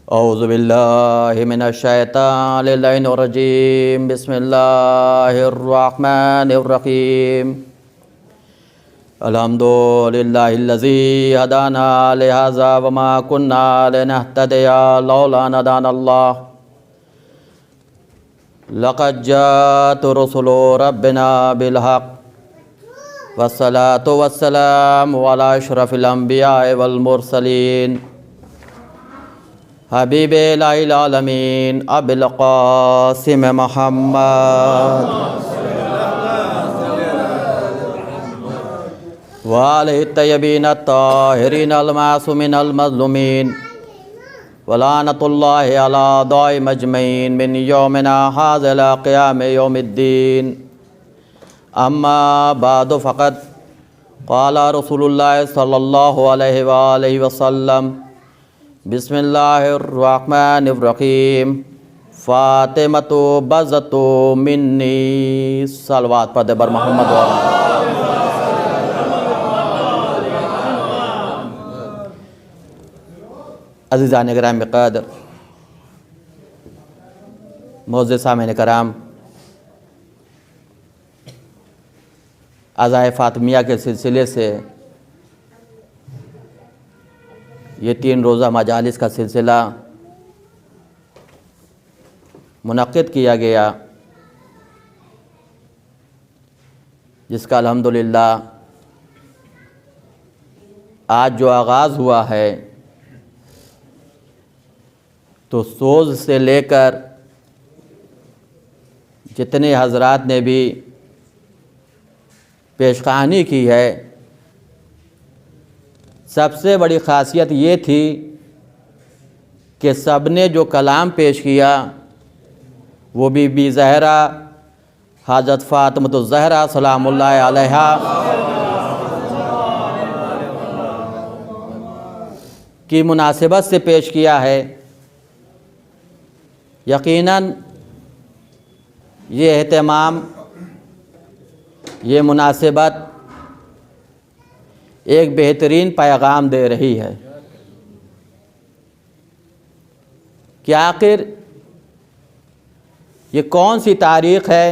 औज़ु बिल्लाहि मिनश शैतानिर रजीम। बिस्मिल्लाहिर रहमानिर रहीम। अल्हम्दुलिल्लाहिल्लज़ी हदाना लिहाज़ा वमा कुन्ना लिनहतदिया लौला अन हदानल्लाह। लक़द जाअत रुसुलु रब्बिना बिल हक़्क़ वस्सलातु वस्सलामु अला अशरफिल अंबिया'i वल मुरसलीन हबीबिल आलमीन अबिल क़ासिम मुहम्मद व आलिहि तय्यबीन अत्ताहिरीन अल मासूमीन अल मज़लूमीन व लानतुल्लाहि अला दाइम अजमईन मिन यौमिना हाज़ा इला क़ियाम यौमिद्दीन। अम्मा बादु फ़क़द क़ाला रसूलुल्लाह सल्लल्लाहु अलैहि वालैहि वसल्लम बिस्मिल्लाहिर रहमानिर रहीम। फ़ातिमतु बज़तु मिन्नी। सलवात पढ़ बर मोहम्मद अज़ीज़ान किराम क़दर, मोअज़्ज़िज़ सामिईन किराम, अज़ाए फ़ातिमिया के सिलसिले से ये 3 रोज़ा मजालिस का सिलसिला मुनक़्क़िद किया गया, जिसका अल्हम्दुलिल्लाह आज जो आगाज़ हुआ है तो सोज़ से लेकर जितने हज़रात ने भी पेशकहानी की है, सबसे बड़ी ख़ासियत ये थी कि सब ने जो कलाम पेश किया वो बीबी ज़हरा हज़रत फ़ातिमतुज़ ज़हरा सलामुल्लाहि अलैहा की मुनासिबत से पेश किया है। यकीनन ये एहतमाम, ये मुनासिबत एक बेहतरीन पैगाम दे रही है कि आखिर ये कौन सी तारीख़ है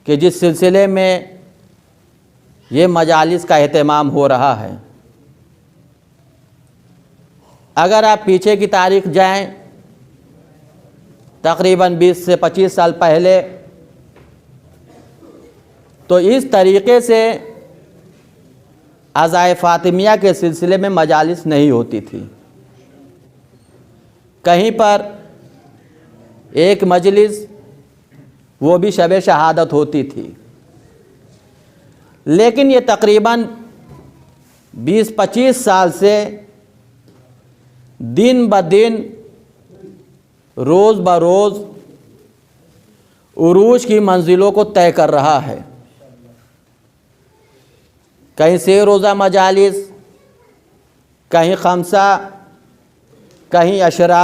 कि जिस सिलसिले में ये मजालिस का एहतमाम हो रहा है। अगर आप पीछे की तारीख़ जाएं, तकरीबन 20 से 25 साल पहले, तो इस तरीक़े से अज़ाए फ़ातिमिया के सिलसिले में मजालिस नहीं होती थी। कहीं पर एक मजलिस, वो भी शब शहादत होती थी, लेकिन ये तकरीबन 20-25 साल से दिन ब दिन, रोज़ ब रोज़ उरूज की मंजिलों को तय कर रहा है। कहीं से रोज़ा मजालिस, कहीं खमसा, कहीं अशरा,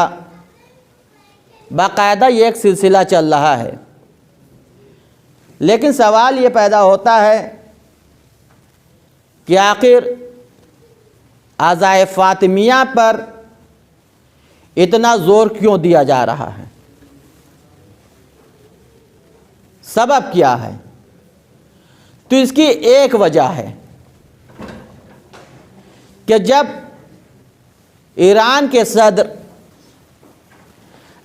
बाकायदा ये एक सिलसिला चल रहा है। लेकिन सवाल ये पैदा होता है कि आखिर अज़ाए फ़ातिमिया पर इतना ज़ोर क्यों दिया जा रहा है? सबब क्या है? तो इसकी एक वजह है कि जब ईरान के सदर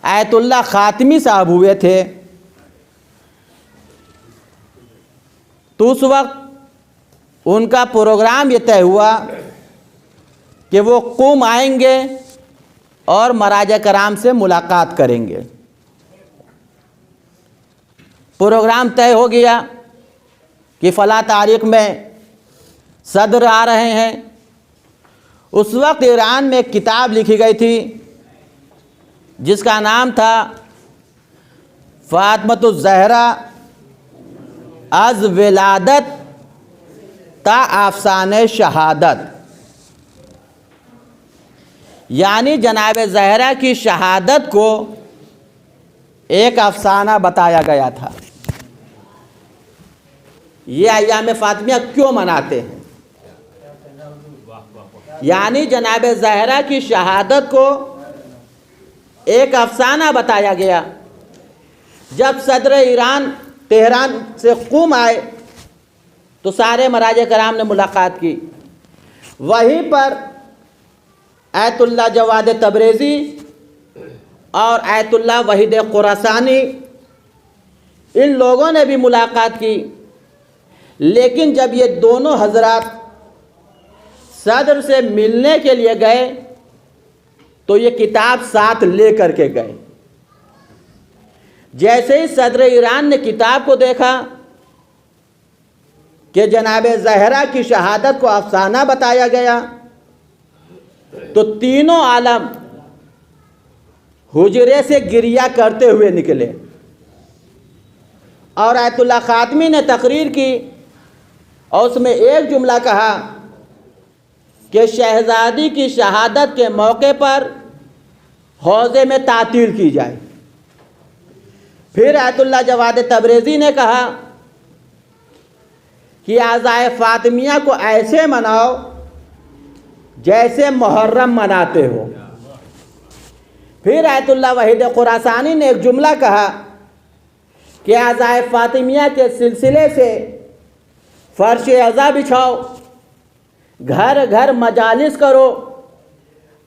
आयतुल्लाह ख़ातिमी साहब हुए थे, तो उस वक्त उनका प्रोग्राम ये तय हुआ कि वो क़ुम आएंगे और मराजा कराम से मुलाकात करेंगे। प्रोग्राम तय हो गया कि फ़ला तारीख़ में सदर आ रहे हैं। उस वक्त ईरान में एक किताब लिखी गई थी जिसका नाम था फ़ातिमतुज़ ज़हरा अज़ विलादत ता अफ़साने शहादत, यानी जनाब ज़हरा की शहादत को एक अफ़साना बताया गया था। ये अय्याम फ़ातिमिया क्यों मनाते हैं? यानी जनाब ज़हरा की शहादत को एक अफसाना बताया गया। जब सदर ईरान तेहरान से क़ुम आए तो सारे मराजे कराम ने मुलाकात की। वहीं पर आयतुल्लाह जवाद तबरेज़ी और आयतुल्लाह वहीद खुरासानी इन लोगों ने भी मुलाकात की। लेकिन जब ये दोनों हजरात सदर से मिलने के लिए गए तो ये किताब साथ ले कर के गए। जैसे ही सदर ईरान ने किताब को देखा कि जनाब ज़हरा की शहादत को अफसाना बताया गया तो तीनों आलम हुजरे से गिरिया करते हुए निकले और आयतुल्लाह ख़ातमी ने तकरीर की और उसमें एक जुमला कहा कि शहज़ादी की शहादत के मौके पर हौज़े में तातील की जाए। फिर आयतुल्लाह जवाद तबरेज़ी ने कहा कि आज़ाए फ़ातिमिया को ऐसे मनाओ जैसे मुहर्रम मनाते हो। फिर आयतुल्लाह वहीद खुरासानी ने एक जुमला कहा कि आज़ाए फ़ातिमिया के सिलसिले से फ़र्श अज़ा बिछाओ, घर घर मजालिस करो।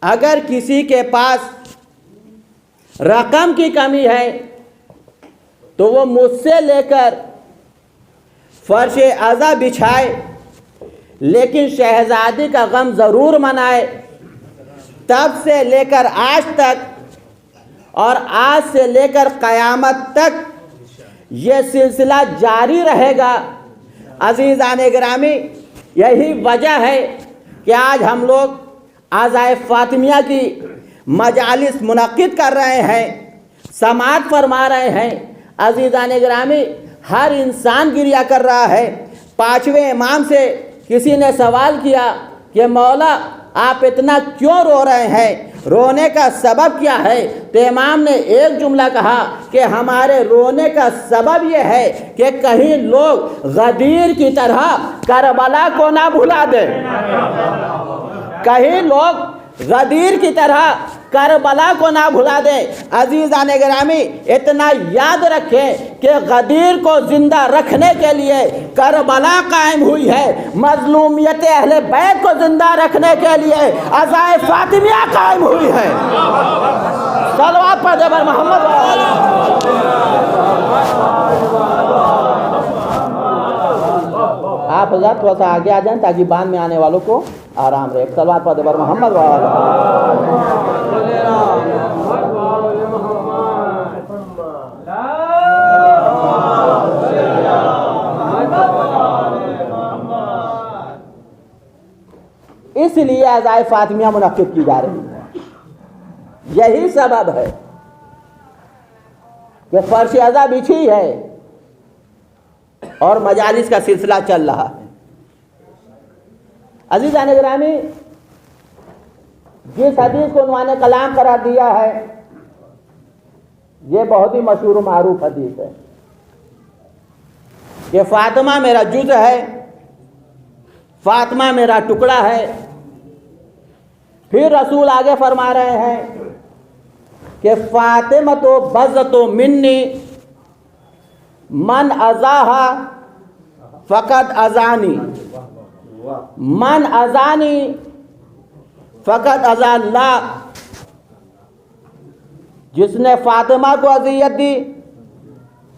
अगर किसी के पास रकम की कमी है तो वो मुझसे लेकर फ़र्श अज़ा बिछाए, लेकिन शहज़ादी का गम ज़रूर मनाए। तब से लेकर आज तक और आज से लेकर क़यामत तक ये सिलसिला जारी रहेगा। अज़ीज़ान गिरामी, यही वजह है कि आज हम लोग आज़ाए फ़ातिमिया की मजालिस मुनक़्क़िद कर रहे हैं, समाअत फरमा रहे हैं। अज़ीज़ान गिरामी, हर इंसान गिरिया कर रहा है। पाँचवें इमाम से किसी ने सवाल किया कि मौला आप इतना क्यों रो रहे हैं, रोने का सबब क्या है? तो इमाम ने एक जुमला कहा कि हमारे रोने का सबब यह है कि कहीं लोग गदीर की तरह करबला को ना भुला दे। कहीं लोग गदीर की तरह करबला को ना भुला दे। अज़ीज़ान गिरामी, इतना याद रखें कि गदीर को ज़िंदा रखने के लिए करबला कायम हुई है। मज़लूमियत अहले बैत को ज़िंदा रखने के लिए आज़ाए फ़ातिमिया कायम हुई है। सलवात पर जबर मोहम्मद। आप हज़रात थोड़ा सा आगे आ जाएं ताकि बाद में आने वालों को आराम रहे। सलवात पर जबर मोहम्मद। इसलिए आज़ाए फ़ातिमिया मुनक़्क़िद की जा रही है। यही सबब है कि फ़र्श अज़ा बिछी है और मजालिस का सिलसिला चल रहा है। अज़ीज़ान गिरामी, जिस हदीस को उन्होंने कलाम करार दिया है ये बहुत ही मशहूर मारूफ हदीस है कि फ़ातिमा मेरा जुज़ है, फ़ातिमा मेरा टुकड़ा है। फिर रसूल आगे फरमा रहे हैं कि फ़ातिमा तो बज़्ज़तो मिन्नी मन अज़ाहा फ़क़द अज़ानी, मन अज़ानी फ़क़द अज़ाल्लाह। जिसने फ़ातिमा को अज़ियत दी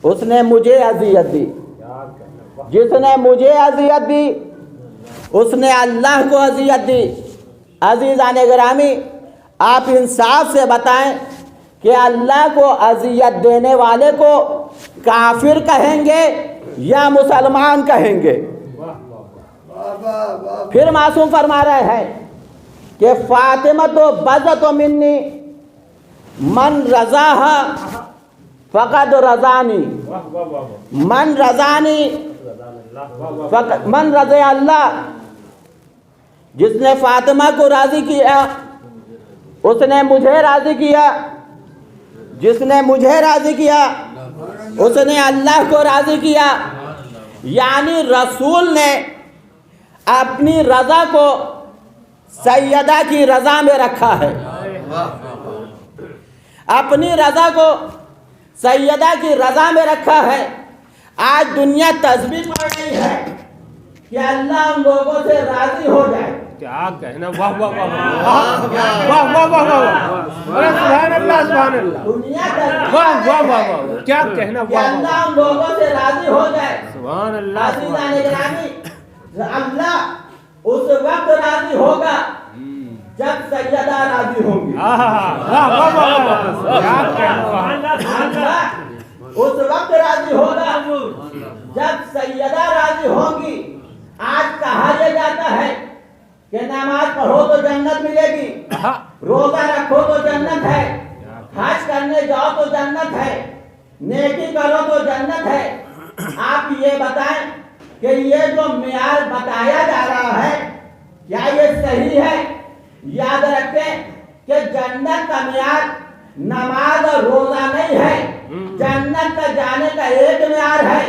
उसने मुझे अज़ियत दी, जिसने मुझे अज़ियत दी उसने अल्लाह को अज़ियत दी। अज़ीज़ान गिरामी, आप इंसाफ से बताएं कि अल्लाह को अज़ियत देने वाले को काफिर कहेंगे या मुसलमान कहेंगे? फिर मासूम फरमा रहे हैं कि फ़ातिमा तो बज़्ज़तो मिन्नी मन रज़ाहा फ़क़द रज़ानी, मन रज़ानी मन रज़ा अल्लाह। जिसने फ़ातिमा को राज़ी किया उसने मुझे राज़ी किया, जिसने मुझे राज़ी किया उसने अल्लाह को राज़ी किया। यानी रसूल ने अपनी रज़ा को सैयदा की रजा में रखा है। अपनी रजा को सैयदा की रजा में रखा है। आज दुनिया तस्बीह पढ़ रही है कि अल्लाह उन लोगों से राजी हो जाए। क्या कहना, वाह वाह वाह वाह वाह वाह वाह, सुभान अल्लाह सुभान अल्लाह, दुनिया वाह वाह वाह वाह, क्या कहना, कि वाह अल्लाह उन लोगों से राजी हो जाए। सुभान अल्लाह, अल्लाह उस वक्त राजी होगा जब सैयदा राजी होंगी। वाह वाह वाह, क्या कहना, अल्लाह उस वक्त राजी होगा जब सैयदा राजी होंगी। आज कहा यह जाता है कि नमाज पढ़ो तो जन्नत मिलेगी, रोजा रखो तो जन्नत है, हज करने जाओ तो जन्नत है, नेकी करो तो जन्नत है। आप ये बताएं कि ये जो मियार बताया जा रहा है क्या ये सही है? याद रखें कि जन्नत का मियार नमाज और रोजा नहीं है। जन्नत का जाने का एक मियार है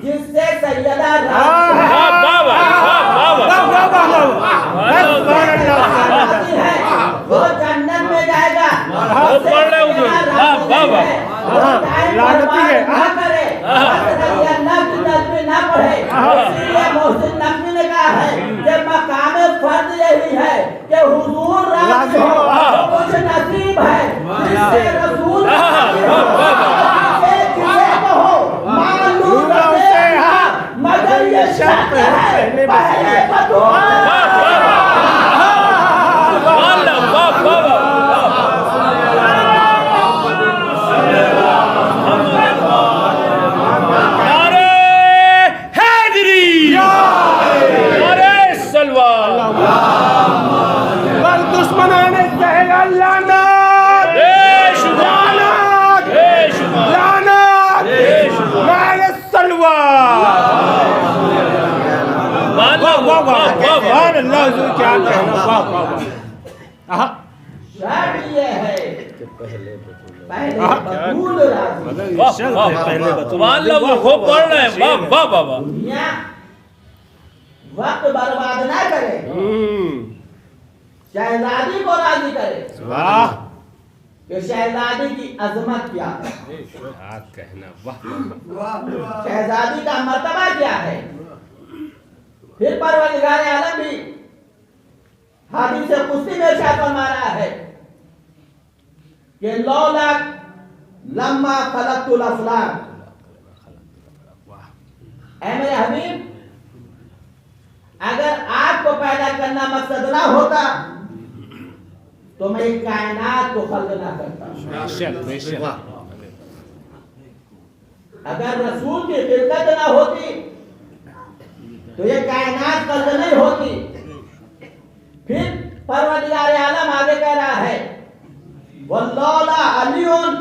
जिससे सैयदा राजी है, वो जन्नत में जाएगा। अल्लाह की तस्बीह ना पढ़े। इसलिए मोहसिन नकवी ने कहा है कि मकाम फर्ज यही है कि हुजूर राजी हो, कुछ नसीब है जिससे रसूल मालूम है, मगर ये शर्त है पहले क्या कहना, वाह वाह वाह, शर्त ये है पहले बतूल राजी। दुनिया वक्त बर्बाद ना करे, शहजादी को राजी करे। वाह, कि शहजादी की अजमत क्या है, क्या कहना, वाह, शहजादी का मर्तबा क्या है। फिर परवरदिगार आलम भी हदीस कुदसी में इरशाद फरमा रहा है कि लौला लम्मा खलक़तुल अफ़लाक, ऐ मेरे हबीब, अगर आपको पैदा करना मकसद ना होता तो मैं इस कायनात को खल्क ना करता। अगर रसूल की खिलकत ना होती तो ये कायनात खल्क नहीं होती। फिर परवरदिगार आलम आगे कह रहा है वल्लौला अलीउन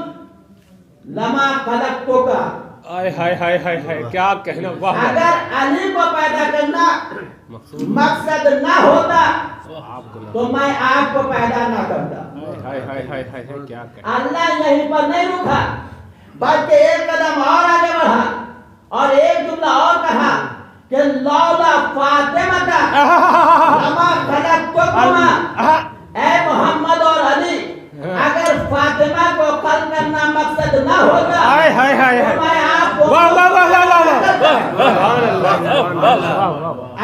लमा खलक़तुका, हाय हाय हाय हाय हाय, क्या कहना, वाह। अगर अली को पैदा करना मकसद ना होता तो मैं आपको पैदा ना करता। हाय हाय हाय हाय, क्या कहना। अल्लाह यहीं पर नहीं रुका बल्कि एक कदम और आगे बढ़ा और एक जुमला और कहा कि लौला फातिमा लमा खलक़तुकुमा, ऐ मोहम्मद और अली, अगर फातिमा को खल करना मकसद ना होता हाय हाय हाय, तो मैं आपको वाह वाह वाह वाह वाह,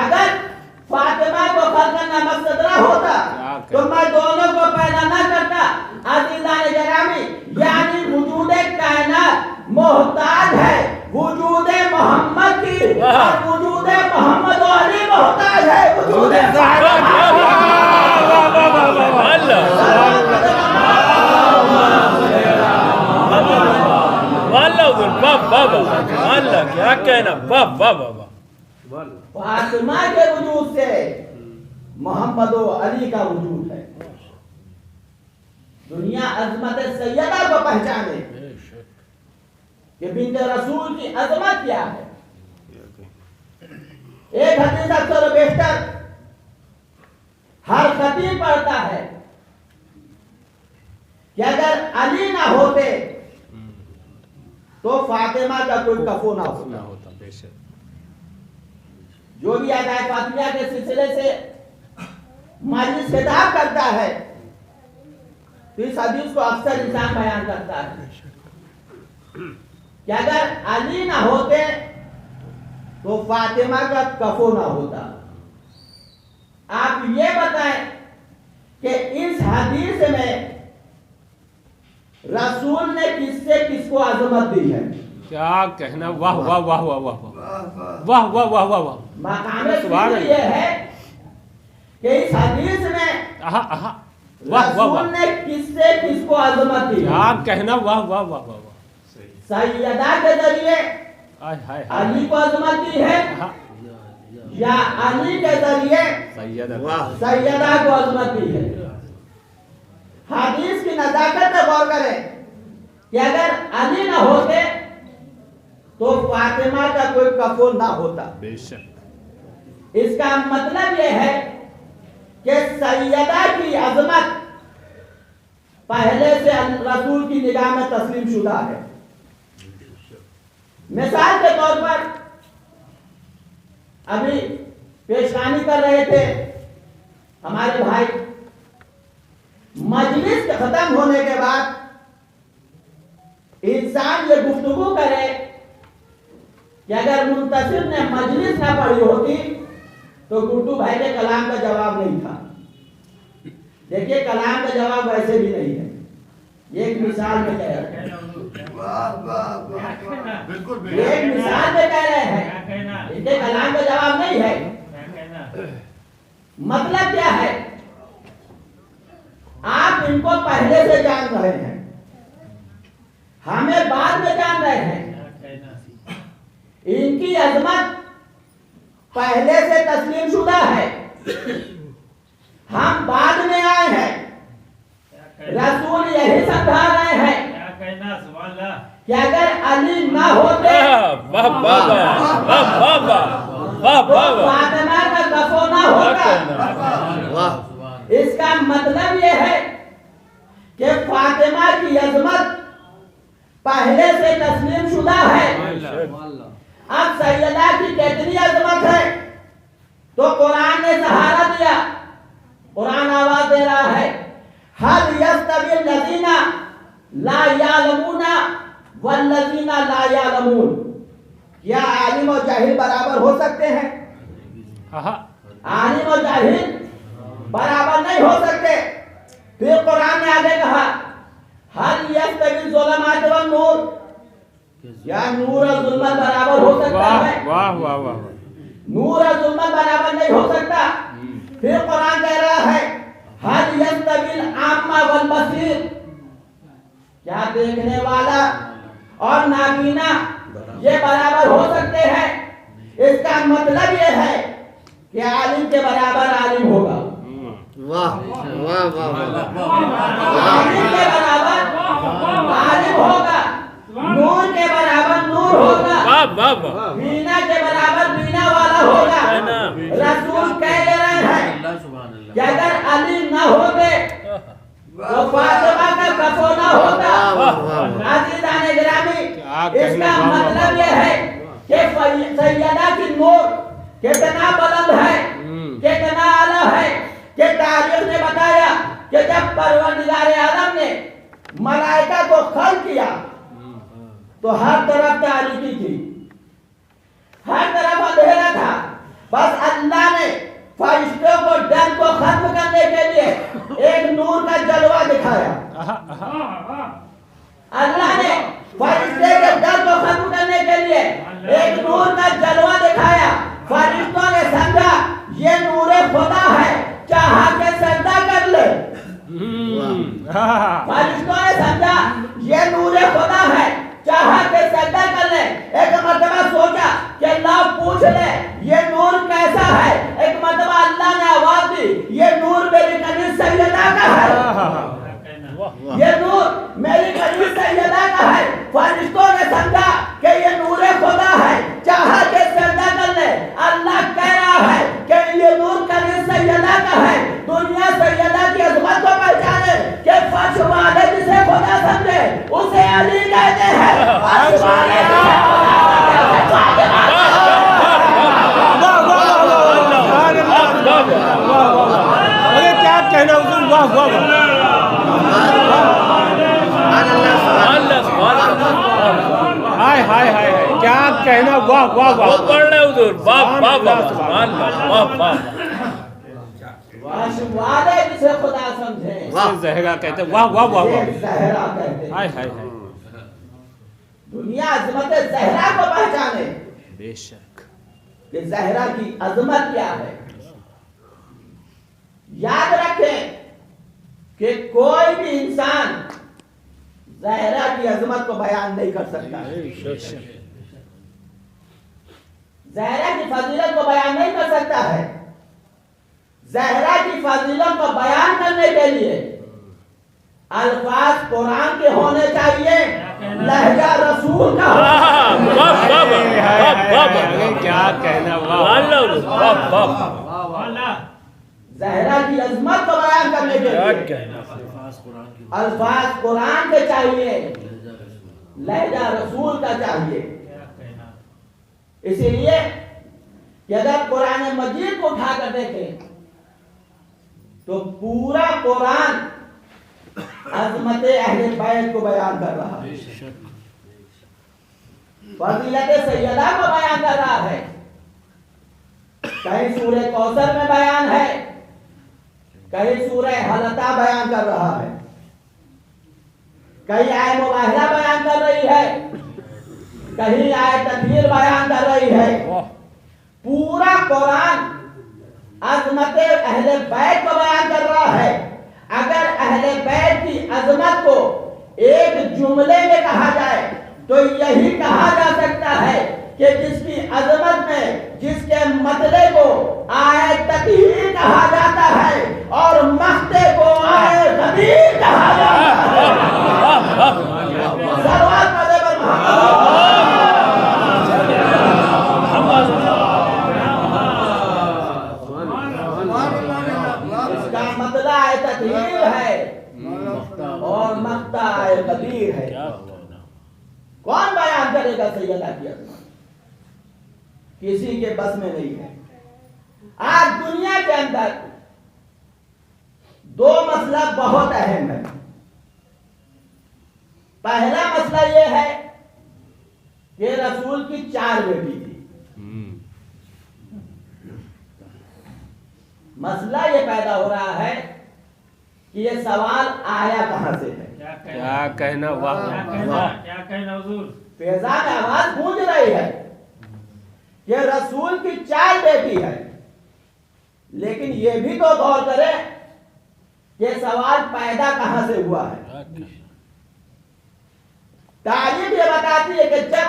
अगर फातिमा को खल करना मकसद ना होता तो मैं दोनों को पैदा ना करता। अज़ीज़ान गिरामी, यानी वजूदे कायनात मोहताज है वजूदे मोहम्मद की और वजूदे मोहम्मद और अली मोहताज है वजूदे क्या कहना, वाह वाह वाह। फातिमा के वजूद से मोहम्मद और अली का वजूद है। दुनिया अजमत सैयदा को पहचाने कि बिन्त रसूल की अजमत क्या है। एक हदीस अक्सर बेशतर हर खतीब पढ़ता है कि अगर अली ना होते तो फातिमा का कोई कफो ना होता। जो भी आयत फातिमा के सिलसिले से मजलिस खिताब करता है तो इस हदीस को अक्सर इंसान बयान करता है कि अगर अली ना होते तो फातिमा का कफो ना होता। आप ये बताएं कि इस हदीस में रसूल ने किससे किसको अजमत दी है? क्या कहना, वाह वाह वाह वाह वाह वाह वाह वाह वाह वाह। मकाम फिक्र ये है कि इस हदीस में आहा आहा, वाह वाह रसूल वाह, ने किससे किसको अजमत दी है? क्या कहना, वाह वाह वाह वाह वाह। सैयदा के जरिए हाय हाय हाय, अली को अजमत दी है आहा, या अली के जरिए सैयदा को अजमत दी है? हदीस की नजाकत पे गौर करें कि अगर अली ना होते तो फातिमा का कोई कफो ना होता। बेशक। इसका मतलब यह है कि सैयदा की अजमत पहले से रसूल की निगाह में तस्लीम शुदा है। मिसाल के तौर पर अभी पेशखानी कर रहे थे हमारे भाई, मजलिस खत्म होने के बाद इंसान ये गुफ्तगू करे कि अगर मुंतसिर ने मजलिस ना पढ़ी होती तो गुड्डू भाई के कलाम का जवाब नहीं था। देखिए कलाम का जवाब वैसे भी नहीं है, एक मिसाल में कह रहे हैं, एक मिसाल में कह रहे हैं, इनके कलाम का जवाब नहीं है। मतलब क्या है, आप इनको पहले से जान रहे हैं, हमें बाद में जान रहे हैं। इनकी अजमत पहले से तस्लीम शुदा है, हम बाद में आए हैं। रसूल यही समझा रहे हैं कि अगर अली ना होते तो फातिमा का कफो ना होगा। इसका मतलब यह है कि फातिमा की अजमत पहले से तस्लीम शुदा है। अब सैयदा की कितनी अजमत है तो कुरान ने सहारा दिया, कुरान आवाज दे रहा है, हल यस्तविल लजीना ला यालमूना वल्लजीना ला यालमून। क्या आलिम और जाहिल बराबर हो सकते हैं? आलिम और जाहिल बराबर नहीं हो सकते। फिर कुरान ने आगे कहा, हल यस्तविल ज़ुलमात वन नूर, क्या नूर और जुल्मत बराबर हो सकता है? वाह वाह वाह, नूर और जुल्मत बराबर नहीं हो सकता। फिर कुरान कह रहा है, हल यस्तविल आम्मा वल बसीर, क्या देखने वाला और नाबीना ये बराबर हो सकते हैं? इसका मतलब ये है कि आलिम के बराबर आलिम होगा, वाह वाह वाह आलिम के बराबर आलिम होगा, नूर के बराबर नूर होगा, बीना के बराबर बीना वाला होगा। रसूल कह रहे हैं कि अगर अली ना होते तो फातिमा का कफो ना होता। अज़ीज़ान गिरामी, इसका मतलब यह है कि सैयदा की नूर कितना बुलंद है, कितना आला है कि तारीख ने बताया कि जब परवरदिगार आलम ने मलाइका को खल्क किया तो हर तरफ तारीकी थी, हर तरफ अंधेरा था। बस अल्लाह ने फरिश्तों को डर को खत्म करने के लिए एक नूर का जलवा दिखाया। अल्लाह ने फरिश्ते के डर को खत्म करने के लिए एक नूर का जलवा दिखाया। फरिश्तों ने समझा ये नूरे खुदा है, चाहा के सजदा कर ले। फरिश्तों ने समझा ये नूरे खुदा है, चाहा के सजदा कर ले। एक मर्तबा सोचा कि अल्लाह पूछ ले ये नूर कैसा है। एक मर्तबा अल्लाह ने आवाज दी, ये नूर मेरी कनीज सैयदा का है, ये नूर मेरी कनीज सैयदा का है। फरिश्तों ने समझा कि ये नूरे खुदा है, चाहा के सजदा कर ले। अल्लाह कह रहा है कि ये नूर कनीज सैयदा का है। दुनिया सैयदा की अजमत को पहचाने कि फर्श वाले जिसे खुदा समझे उसे अली कहते हैं। फर्श वाले वाह वाह वाह वाह वाह वाह वाह वाह वाह वाह वाह वाह वाह वाह वाह वाह हाय हाय हाय हाय क्या कहना वाह वाह वाह पढ़ रहे हुजूर वाह वाह वाह सुभान अल्लाह वाह वाह वाले जिसे खुदा समझे जहरा कहते वाह वाह वाह वाह जहरा कहते हाय हाय हाय दुनिया अजमत जहरा को पहचाने बेशक कि जहरा की अजमत क्या है। याद रखें कि कोई भी इंसान जहरा की अजमत को बयान नहीं कर सकता, जहरा की फजीलत को बयान नहीं कर सकता है। जहरा की फजीलत को बयान करने के लिए अल्फाज कुरान के होने चाहिए, लहजा रसूल का क्या कहना वाह जहरा की अजमत को बयान करने के लिए अल्फाज कुरान के चाहिए, लहजा रसूल का चाहिए। इसीलिए कि अगर कुरान मजीद को उठाकर देखें तो पूरा कुरान अज़मत अहले बैत को बयान कर रहा है, फजीलत सैयदा को बयान कर रहा है। कहीं सूरह कौसर में बयान है, कहीं सूरह हलता बयान कर रहा है, कहीं आय मुबाहिला बयान कर रही है, कहीं आय तकबीर बयान कर रही है। पूरा कुरान अज़मत अहले बैत को बयान कर रहा है। अगर अहले बैत की अज़मत को एक जुमले में कहा जाए तो यही कहा जा सकता है कि जिसकी अज़मत में जिसके मतले को आए तकहीर कहा जाता है और मख्ते को आए गदीर कहा जाता है। सलवात पढ़े पर इसका मतला आए तकहीर है और मख्ता आए गदीर है। कौन बयान करेगा सैयदा की अज़मत? किसी के बस में नहीं है। आज दुनिया के अंदर दो मसला बहुत अहम है। पहला मसला यह है कि रसूल की 4 बेटी थी। मसला यह पैदा हो रहा है कि यह सवाल आया कहां से है। क्या कहना वाह क्या कहना हुजूर फिजा में आवाज गूंज रही है कि रसूल की 4 बेटी है, लेकिन यह भी तो गौर करें कि सवाल पैदा कहां से हुआ है। तारीख ये बताती है कि जब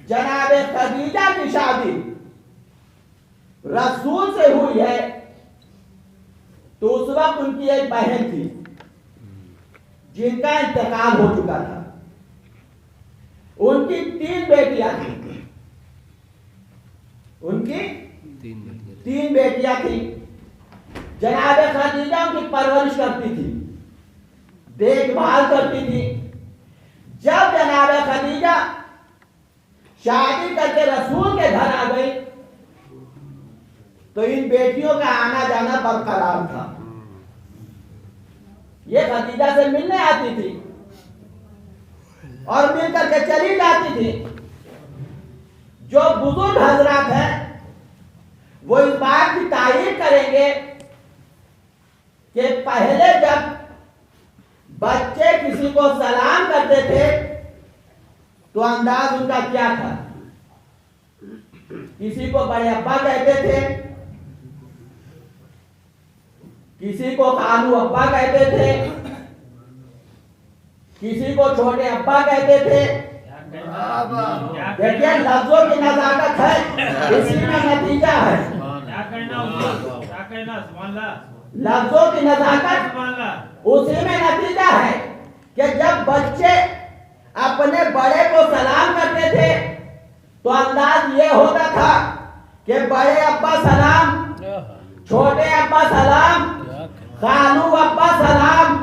जनाबे खदीजा की शादी रसूल से हुई है तो उस वक्त उनकी एक बहन थी जिनका इंतकाल हो चुका था। उनकी 3 बेटियां थी, उनकी 3 बेटियां थी। जनाबे खदीजा उनकी परवरिश करती थी, देखभाल करती थी। जब जनाबे खदीजा शादी करके रसूल के घर आ गई तो इन बेटियों का आना जाना बरकरार था। ये खदीजा से मिलने आती थी और मिल करके चली जाती थी। जो बुजुर्ग हजरात हैं वो इस बात की तारीफ करेंगे कि पहले जब बच्चे किसी को सलाम करते थे तो अंदाज उनका क्या था। किसी को बड़े अब्बा कहते थे, किसी को खालू अब्बा कहते थे, किसी को छोटे अब्बा कहते थे। देखिए लफ्जों की नजाकत है, इसी में नतीजा है। लफ्जों की नजाकत उसी में नतीजा है कि जब बच्चे अपने बड़े को सलाम करते थे तो अंदाज ये होता था कि बड़े अब्बा सलाम, छोटे अब्बा सलाम, खालू अब्बा सलाम,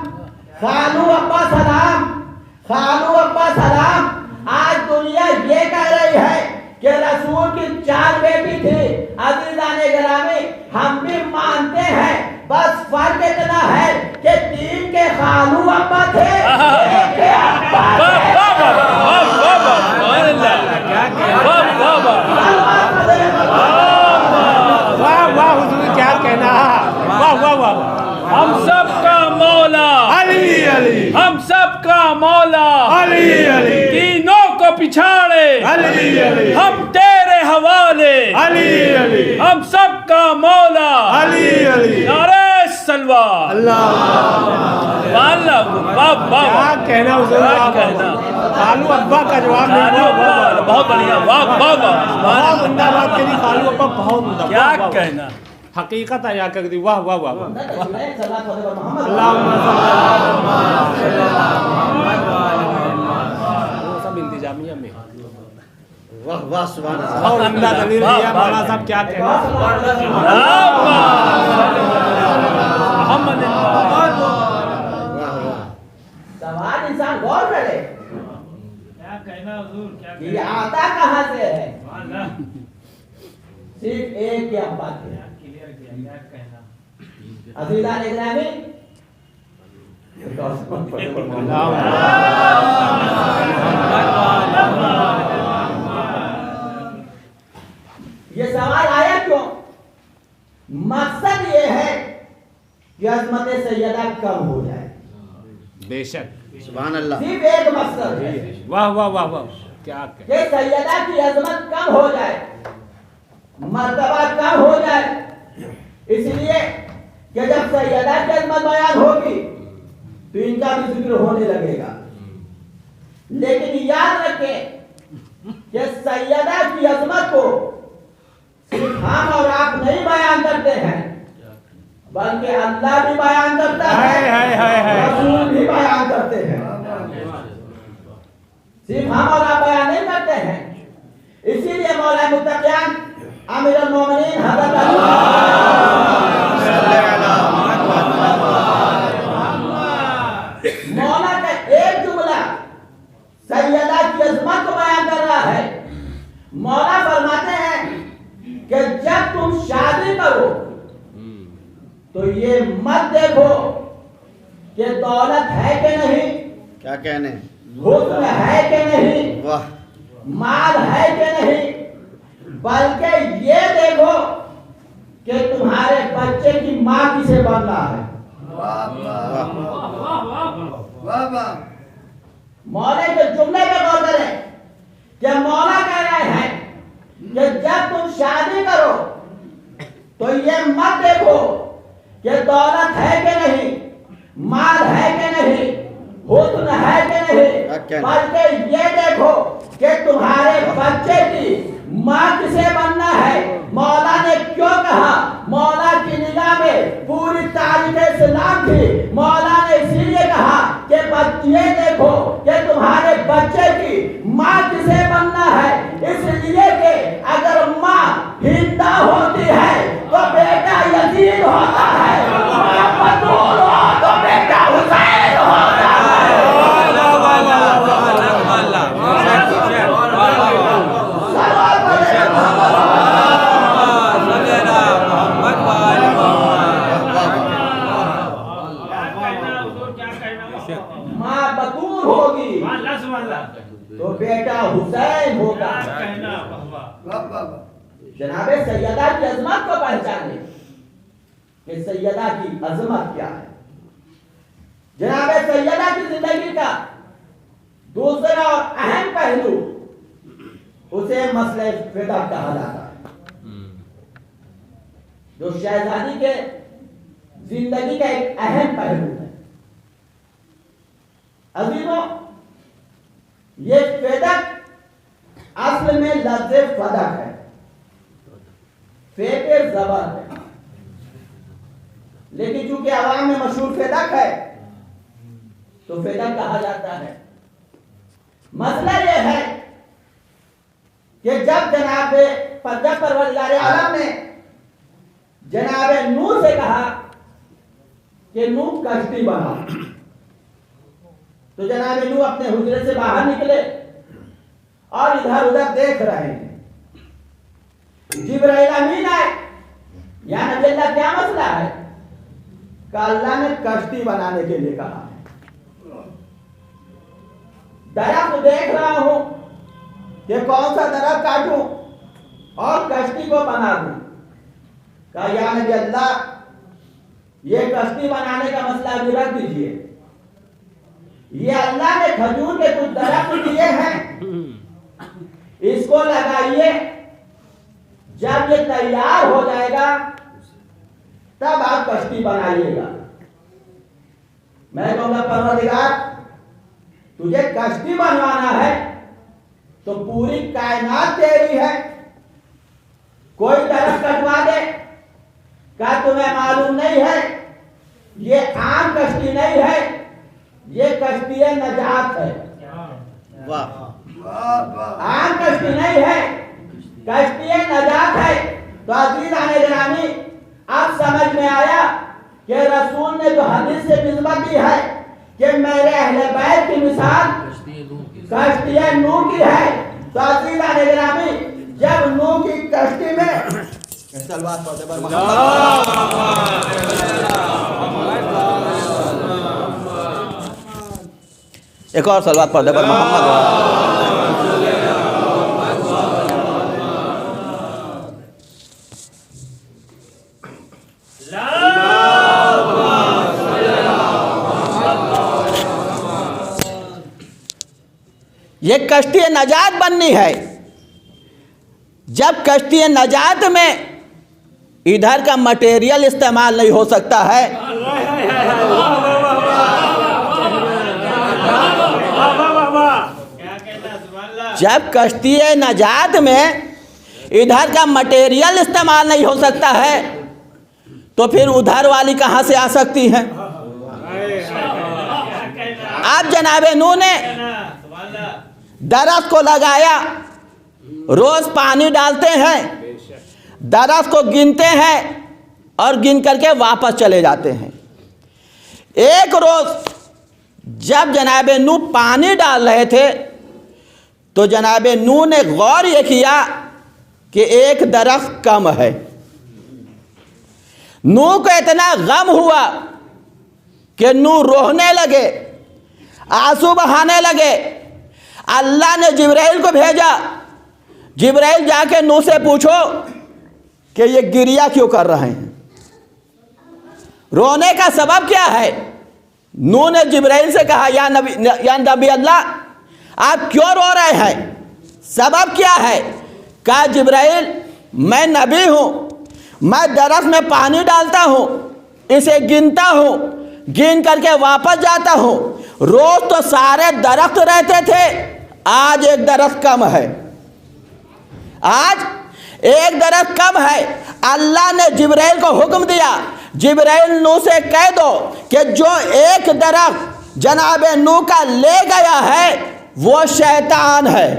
खालू अब्बा सलाम, खालू अब्बा सलाम। आज दुनिया ये कह रही है कि रसूल की 4 बेटी थी। अज़ीज़ान गिरामी, हम भी मानते हैं, बस फर्क वाह वाह वाह हम सब का मौला, अली अली हम सब का मौला, अली अली तीनों को पिछाड़े अली अली हम तेरे हवाले, अली अली हम सब का मौला, अली अली नारे सलवा। अल्लाह वाह वाह क्या वाह, कहना हुजूर, क्या वाह, कहना। वाह। खालू अब्बा का जवाब नहीं खालू वाह, वाह, वाह। बहुत बढ़िया, वाह वाह वाह, बहुत जिंदाबाद के लिए खालू अब्बा, बहुत जिंदाबाद। क्या वाह, वाह, वाह। कहना। हकीकत अदा कर दी, वाह वाह वाह वाह। अल्लाह सब इंतजामिया में वाह वाह सुभान अल्लाह। और अल्लाह दलील वाह, दिया। वाह, मौला साहब क्या कहना। मोहम्मद वाह वाह सवाल इंसान गौर करे कि ये आता कहाँ से है। सिर्फ एक ही बात है, अजीजा निगरानी ये सवाल आया क्यों? मकसद ये है कि अजमत सैयदा कम हो जाए, बेशक सुभान अल्लाह। सिर्फ एक मकसद है वाह वाह वाह वाह क्या कह। कि सैयदा की अजमत कम हो जाए, मर्तबा कम हो जाए। इसलिए कि जब सैयदा की अजमत बयान होगी तो इनका भी जिक्र होने लगेगा। लेकिन याद रखें कि सैयदा की अजमत को सिर्फ हम और आप नहीं बयान करते हैं, बल्कि अल्लाह भी बयान करता है, रसूल भी बयान करते हैं। सिर्फ हम और आप बयान नहीं करते हैं। इसीलिए मौला मुत्तकियान अमीरुल मोमिनीन हज़रत मौला का एक जुमला सैयदा की अजमत को बयान कर रहा है। मौला फरमाते हैं कि जब तुम शादी करो तो ये मत देखो कि दौलत है कि नहीं, क्या कहने। हुस्न है कि नहीं, वाह माल है कि नहीं, बल्कि ये देखो कि तुम्हारे बच्चे की माँ किसे बनना है। मौला के जुमले पे गौर करें कि मौला कह रहे हैं कि जब तुम शादी करो तो ये मत देखो कि दौलत है कि नहीं, माल है कि नहीं, हुस्न है कि नहीं, बल्कि ये देखो कि तुम्हारे बच्चे की माँ किसे बनना है। मौला ने क्यों कहा? मौला की निगाह में पूरी तारीख इस्लाम थी। मौला ने इसीलिए कहा कि बच्चे देखो कि तुम्हारे बच्चे की माँ किसे बनना है। इसलिए कि अगर माँ हिंदा होती है तो बेटा यजीद होता है, माँ बतूल हो तो बेटा हुसैन होता है। माँ बतूल होगी तो बेटा हुसैन होगा। जनाबे सैयदा की अजमत को पहचाने कि सैयदा की अजमत क्या है। जनाबे सैयदा की जिंदगी का दूसरा और अहम पहलू उसे मसले फिदा कहा जाता है, जो शहजादी के जिंदगी का एक अहम पहलू है। अजीजों, ये फेदक असल में लफ्ज़ फदक है, फेके ज़बर है, लेकिन चूंकि आवाम में मशहूर फेदक है तो फेदक कहा जाता है। मसला यह है कि जब परवरदिगार आलम ने जनाब नूह से कहा कि नूह कश्ती बना, तो जनाब नूह अपने हुजरे से बाहर निकले और इधर उधर देख रहे हैं। जिब्राइल अमीन आए, या नबी अल्लाह क्या मसला है? का अल्लाह ने कश्ती बनाने के लिए कहा है। दरख्त देख रहा हूं कि कौन सा दरख्त काटूं और कश्ती को बना दूं। कहा या नबी अल्लाह ये कश्ती बनाने का मसला भी रख दीजिए। ये अल्लाह ने खजूर के कुछ दरख्त दिए हैं, इसको लगाइए, जब ये तैयार हो जाएगा तब आप कश्ती बनाइएगा। मैं कहूंगा परवरदिगार, तुझे कश्ती बनवाना है तो पूरी कायनात तेरी है, कोई दरख्त कटवा दे। क्या तुम्हें मालूम नहीं है ये आम कश्ती नहीं है, ये कश्ती नजात है। वाह आम कश्ती नहीं है, कश्ती नजात है। तो अज़ीज़ान गिरामी, अब समझ में आया कि रसूल ने जो हदीस से निस्बत दी है कि मेरे अहले बैत की मिसाल कश्ती नूह की है। तो अज़ीज़ान गिरामी, जब नूह की कश्ती में एक और सलवात पढ़ दे पर मोहम्मद। ये कश्ती नजात बननी है। जब कश्ती नजात में इधर का मटेरियल इस्तेमाल नहीं हो सकता है, जब कश्ती नजात में इधर का मटेरियल इस्तेमाल नहीं हो सकता है, तो फिर उधर वाली कहां से आ सकती है? आप जनाबे नूह ने दरख्त को लगाया, रोज पानी डालते हैं, दरख्त को गिनते हैं और गिन करके वापस चले जाते हैं। एक रोज जब जनाबे नूह पानी डाल रहे थे तो जनाबे नूह ने गौर ये किया कि एक दरख्त कम है। नूह को इतना गम हुआ कि नूह रोने लगे, आंसू बहाने लगे। अल्लाह ने जिब्राइल को भेजा, जिब्राइल जाके नूह से पूछो कि ये गिरिया क्यों कर रहे हैं, रोने का सबब क्या है? नूह ने जिब्राइल से कहा, या नबी अल्लाह, आप क्यों रो रहे हैं, सबब क्या है? कहा, जिब्राइल, मैं नबी हूं, मैं दरख्त में पानी डालता हूं, इसे गिनता हूं, गिन करके वापस जाता हूं। रोज तो सारे दरख्त रहते थे, आज एक दरख्त कम है, आज एक दरख्त कम है। अल्लाह ने जिब्राइल को हुक्म दिया, जिब्राइल नूह से कह दो कि जो एक दरख्त जनाबे नूह का ले गया है वो शैतान है।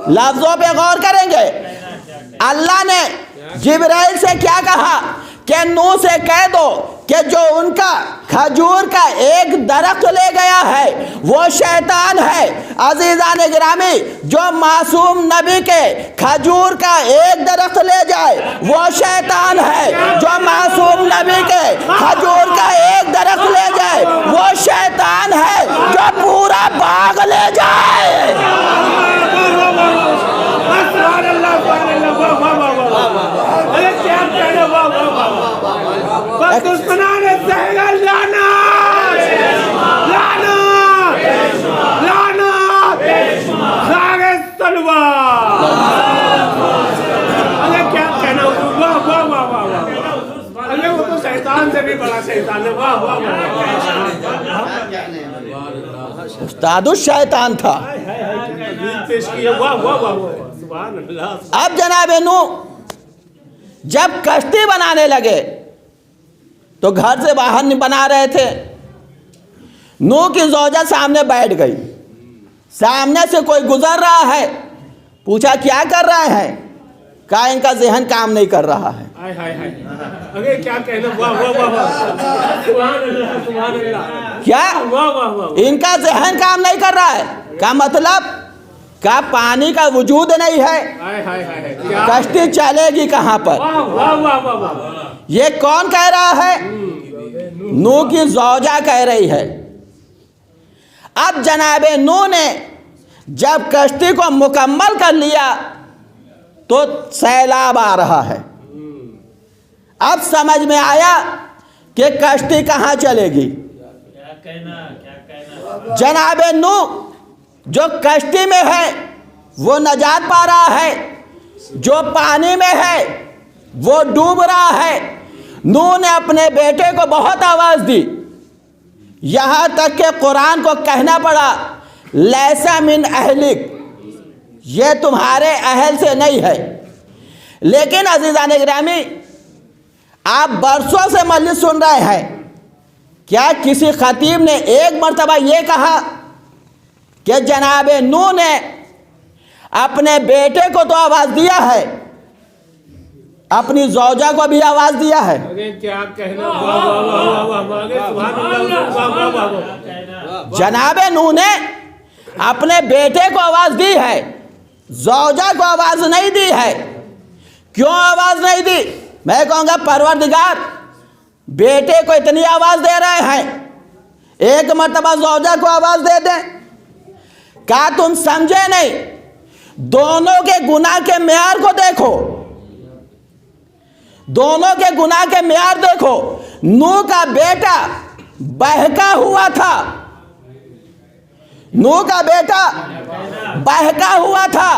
लफ्जों पे गौर करेंगे। अल्लाह ने जिब्राइल से क्या कहा कि नूह से कह दो कि जो उनका खजूर का एक दरख्त ले गया है वो शैतान है। अजीज़ान गिरामी, जो मासूम नबी के खजूर का एक दरख्त ले जाए वो शैतान है। जो मासूम नबी के खजूर का एक दरख्त ले जाए वो शैतान है। जो पूरा बाग ले जाए, से भी बड़ा शैतान है। वाह वाह उस्ताद शैतान था। अब जनाबे नूह जब कश्ती बनाने लगे तो घर से बाहर नहीं बना रहे थे। नूह की ज़ौजा सामने बैठ गई, सामने से कोई गुजर रहा है, पूछा क्या कर रहे हैं? कहा इनका ज़हन काम नहीं कर रहा है। अरे क्या कहना, वाह वाह वाह, सुभान अल्लाह सुभान अल्लाह, क्या वाह वाह वाह, इनका ज़हन काम नहीं कर रहा है? क्या मतलब? क्या पानी का वजूद नहीं है? कश्ती चलेगी कहाँ पर? वाह वाह वाह वाह वाह। ये कौन कह रहा है? नूह की ज़ौजा कह रही है। अब जनाबे नूह ने जब कश्ती को मुकम्मल कर लिया तो सैलाब आ रहा है। अब समझ में आया कि कश्ती कहाँ चलेगी। जनाब नूह जो कश्ती में है वो नजात पा रहा है, जो पानी में है वो डूब रहा है। नूह ने अपने बेटे को बहुत आवाज़ दी, यहाँ तक कि कुरान को कहना पड़ा लैसा मिन अहलिक, ये तुम्हारे अहल से नहीं है। लेकिन अज़ीज़ान गिरामी, आप बरसों से मजलिस सुन रहे हैं, क्या किसी खतीब ने एक मर्तबा ये कहा कि जनाब नूह ने अपने बेटे को तो आवाज़ दिया है, अपनी ज़ौजा को भी आवाज़ दिया है। अरे क्या कहना, वाह वाह वाह वाह वाह, अरे सुभान अल्लाह, वाह वाह वाह वाह। जनाब नूह ने अपने बेटे को आवाज़ दी है, ज़ौजा को आवाज़ नहीं दी है। क्यों आवाज़ नहीं दी? मैं कहूँगा परवरदिगार बेटे को इतनी आवाज़ दे रहे हैं, एक मर्तबा ज़ौजा को आवाज़ दे दें। क्या तुम समझे नहीं? दोनों के गुनाह के मेयार को देखो, दोनों के गुनाह के मेयार देखो। नूह का बेटा बहका हुआ था, नूह का बेटा बहका हुआ था,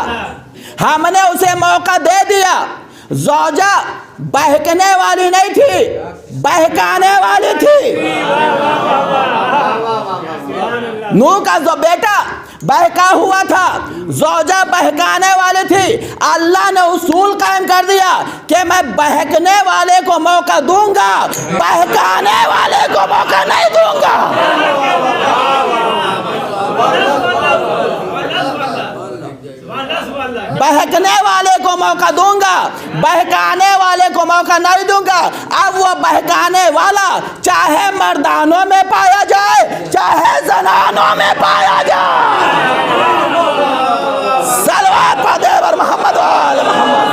हमने उसे मौका दे दिया। ज़ौजा बहकने वाली नहीं थी, बहकाने वाली थी। नूह का जो बेटा बहका हुआ था, ज़ौजा बहकाने वाली थी। अल्लाह ने उसूल कायम कर दिया कि मैं बहकने वाले को मौका दूंगा, बहकाने वाले को मौका नहीं दूंगा। बहकने वाले को मौका दूंगा, बहकाने वाले को मौका नहीं दूंगा। अब वो बहकाने वाला चाहे मर्दानों में पाया जाए, चाहे जनानों में पाया जाए। सलवात पढ़े बर मोहम्मद वाले मोहम्मद।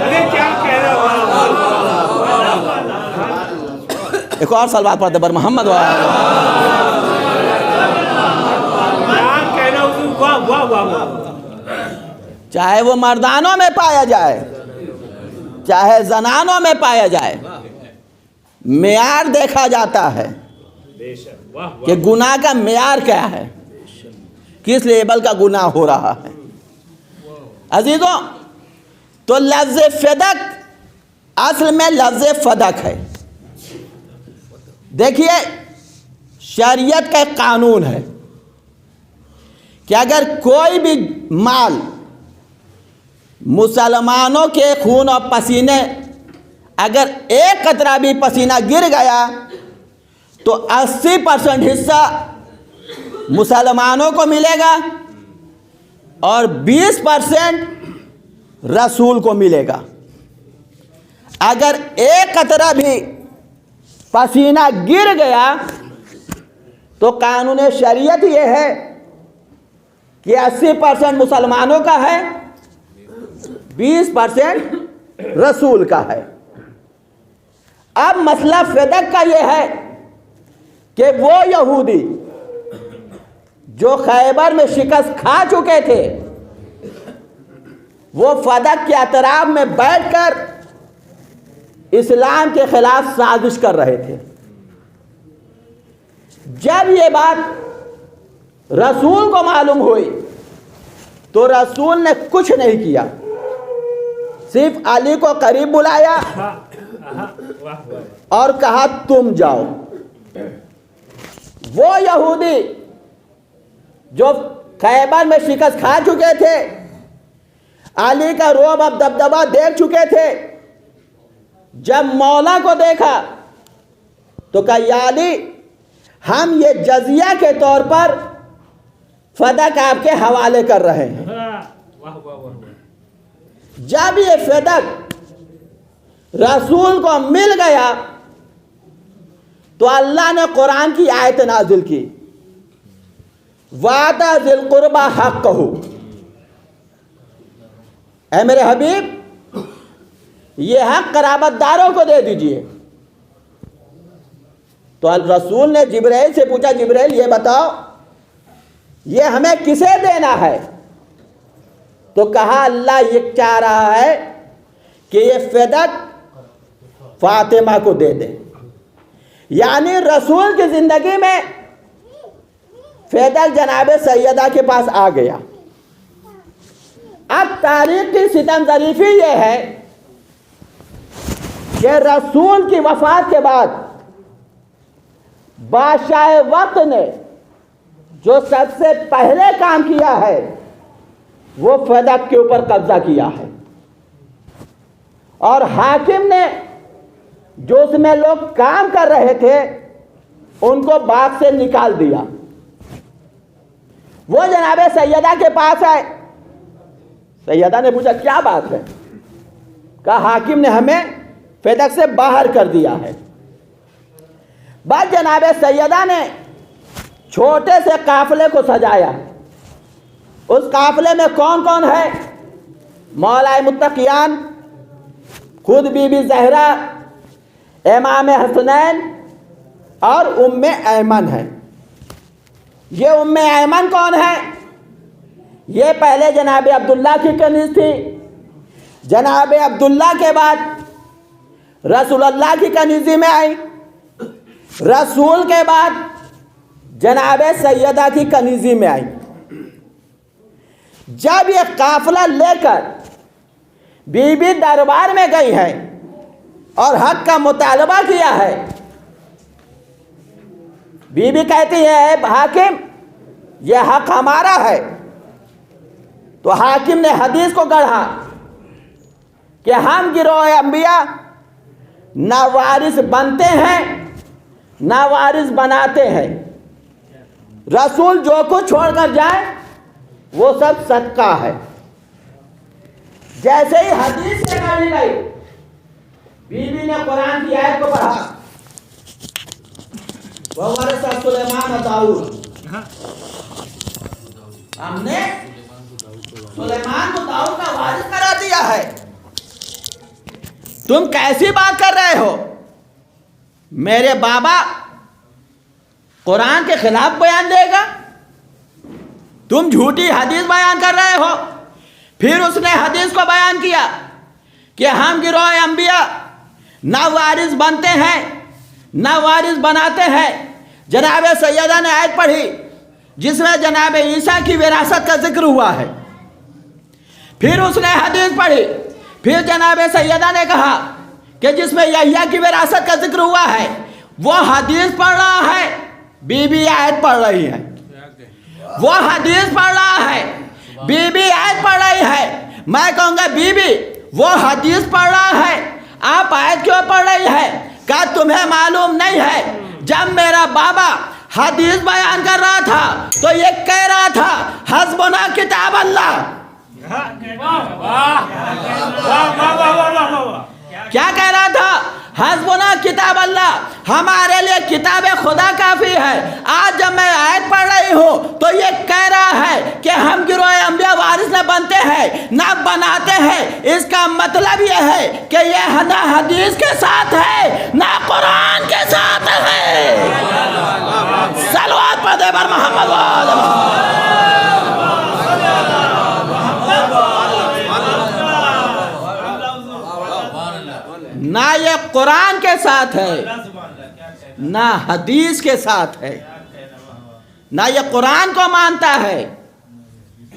अरे क्या कहना, एक और सलवात पढ़े बर मोहम्मद वाले। वाह वाह वाह वाह। चाहे वो मर्दानों में पाया जाए, चाहे जनानों में पाया जाए, मेयार देखा जाता है कि गुनाह का मेयार क्या है, किस लेवल का गुनाह हो रहा है। अजीजों, तो लफ्ज़ फदक असल में लफ्ज़ फदक है। देखिए, शरीयत का कानून है कि अगर कोई भी माल मुसलमानों के खून और पसीने, अगर एक कतरा भी पसीना गिर गया तो 80% हिस्सा मुसलमानों को मिलेगा और 20% रसूल को मिलेगा। अगर एक कतरा भी पसीना गिर गया तो कानून शरीयत ये है कि 80% मुसलमानों का है, 20% रसूल का है। अब मसला फदक का यह है कि वो यहूदी जो खैबर में शिकस्त खा चुके थे, वो फदक के अतराफ में बैठकर इस्लाम के खिलाफ साजिश कर रहे थे। जब ये बात रसूल को मालूम हुई तो रसूल ने कुछ नहीं किया, सिर्फ अली को करीब बुलाया और कहा तुम जाओ। वो यहूदी जो खैबर में शिकस्त खा चुके थे, अली का रोब अब दबदबा देख चुके थे, जब मौला को देखा तो कहा या अली, हम ये जजिया के तौर पर फदक आपके हवाले कर रहे हैं। जब ये फदक रसूल को मिल गया तो अल्लाह ने कुरान की आयत नाजिल की, वाता ज़िल कुर्बा हक़्क़हू, ऐ मेरे हबीब ये हक कराबतदारों को दे दीजिए। तो रसूल ने जिब्राइल से पूछा, जिब्राइल ये बताओ ये हमें किसे देना है? तो कहा अल्लाह ये चाह रहा है कि ये फेदक फातिमा को दे दे। यानी रसूल की जिंदगी में फेदक जनाब सैयदा के पास आ गया। अब तारीख की सितम ज़रीफ़ी ये है कि रसूल की वफ़ात के बाद बादशाह वक्त ने जो सबसे पहले काम किया है वो फेदक के ऊपर कब्जा किया है, और हाकिम ने जो उसमें लोग काम कर रहे थे उनको बाग से निकाल दिया। वो जनाब सैयदा के पास आए। सैयदा ने पूछा क्या बात है? कहा हाकिम ने हमें फेदक से बाहर कर दिया है। बाद जनाब सैयदा ने छोटे से काफिले को सजाया। उस काफिले में कौन कौन है? मौलाए मुत्तकियान, खुद बीबी ज़हरा, इमाम हसनैन और उम्मे ऐमन है। ये उम्मे ऐमन कौन है? ये पहले जनाब अब्दुल्ला की कनीज़ थी। जनाब अब्दुल्ला के बाद रसूलुल्लाह की कनीज़ी में आई। रसूल के बाद जनाब सैयदा की कनीज़ी में आई। जब ये काफिला लेकर बीबी दरबार में गई है और हक का मुतालबा किया है, बीबी कहती है हाकिम ये हक हमारा है। तो हाकिम ने हदीस को गढ़ा कि हम गिरोह अंबिया ना वारिस बनते हैं ना वारिस बनाते हैं। रसूल जो कुछ छोड़कर जाए वो सब सदका है। जैसे ही हदीस से गाली गई, बीबी ने कुरान की आयत को पढ़ा, वह सुलेमान दाऊद, हमने सुलेमान को दाऊद का वारिस करा दिया है। तुम कैसी बात कर रहे हो? मेरे बाबा कुरान के खिलाफ बयान देगा? तुम झूठी हदीस बयान कर रहे हो। फिर उसने हदीस को बयान किया कि हम गिरोह अंबिया ना वारिस बनते हैं ना वारिस बनाते हैं। जनाब सैयदा ने आयत पढ़ी जिसमें जनाब ईसा की विरासत का जिक्र हुआ है। फिर उसने हदीस पढ़ी। फिर जनाब सैयदा ने कहा कि जिसमें यहिया की विरासत का जिक्र हुआ है, वो हदीस पढ़ रहा है, बीबी आयत पढ़ रही है। वो हदीस पढ़ रहा है, बीबी आयत पढ़ रही है। मैं कहूँगा बीबी वो हदीस पढ़ रहा है, आप आयत क्यों पढ़ रही है? क्या तुम्हें मालूम नहीं है जब मेरा बाबा हदीस बयान कर रहा था तो ये कह रहा था हस्बुना किताब अल्लाह। क्या कह रहा था? हस्बुना किताब अल्लाह, हमारे लिए किताब खुदा काफ़ी है। आज जब मैं आयत पढ़ रही हूँ तो ये कह रहा है कि हम गिरोह अंबिया वारिस न बनते हैं ना बनाते हैं। इसका मतलब ये है कि ये ना हदीस के साथ है ना कुरान के साथ है। सलवात पढ़े बर मोहम्मद वाले ना ये कुरान के साथ है ना हदीस के साथ है। ना ये कुरान को मानता है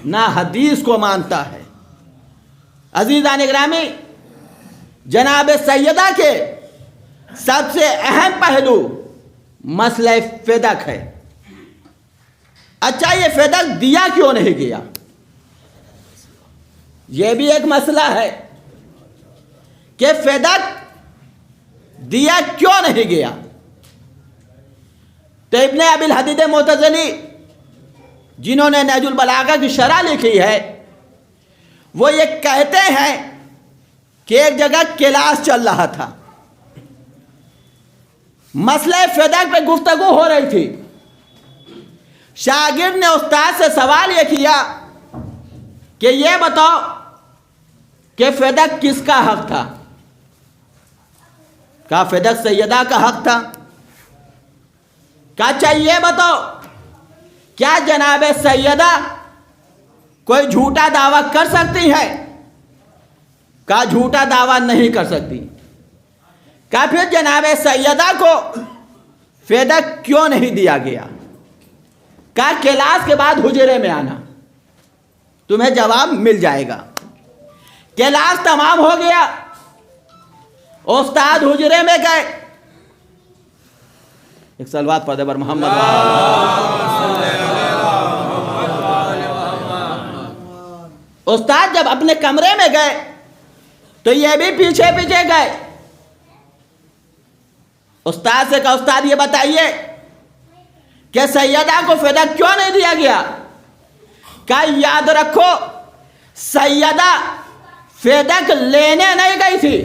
ना हदीस को मानता है। अजीज़ान इकरामी, जनाब सैयदा के सबसे अहम पहलू मसला फेदक है। अच्छा, ये फेदक दिया क्यों नहीं गया? यह भी एक मसला है कि फेदक दिया क्यों नहीं गया। तो इब्ने अबिल हदीद मुतज़ली जिन्होंने नहजुल बलागा की शरह लिखी है, वो ये कहते हैं कि एक जगह क्लास चल रहा था, मसले फेदक पे गुफ्तगू हो रही थी। शागिर्द ने उस्ताद से सवाल ये किया कि ये बताओ कि फेदक किसका हक था? क्या फेदक सैयदा का हक था? क्या चाहिए बताओ, क्या जनाब सैयदा कोई झूठा दावा कर सकती है? का झूठा दावा नहीं कर सकती। का फिर जनाब सैयदा को फ़ायदा क्यों नहीं दिया गया? का क्लास के बाद हुजरे में आना, तुम्हें जवाब मिल जाएगा। क्लास तमाम हो गया, उस्ताद हुजरे में गए। एक सलवात पढ़ दे बर मोहम्मद। उस्ताद जब अपने कमरे में गए तो ये भी पीछे पीछे गए। उस्ताद से कहा, उस्ताद ये बताइए कि सैयदा को फ़ायदा क्यों नहीं दिया गया? क्या याद रखो, सैयदा फ़ायदा लेने नहीं गई थी,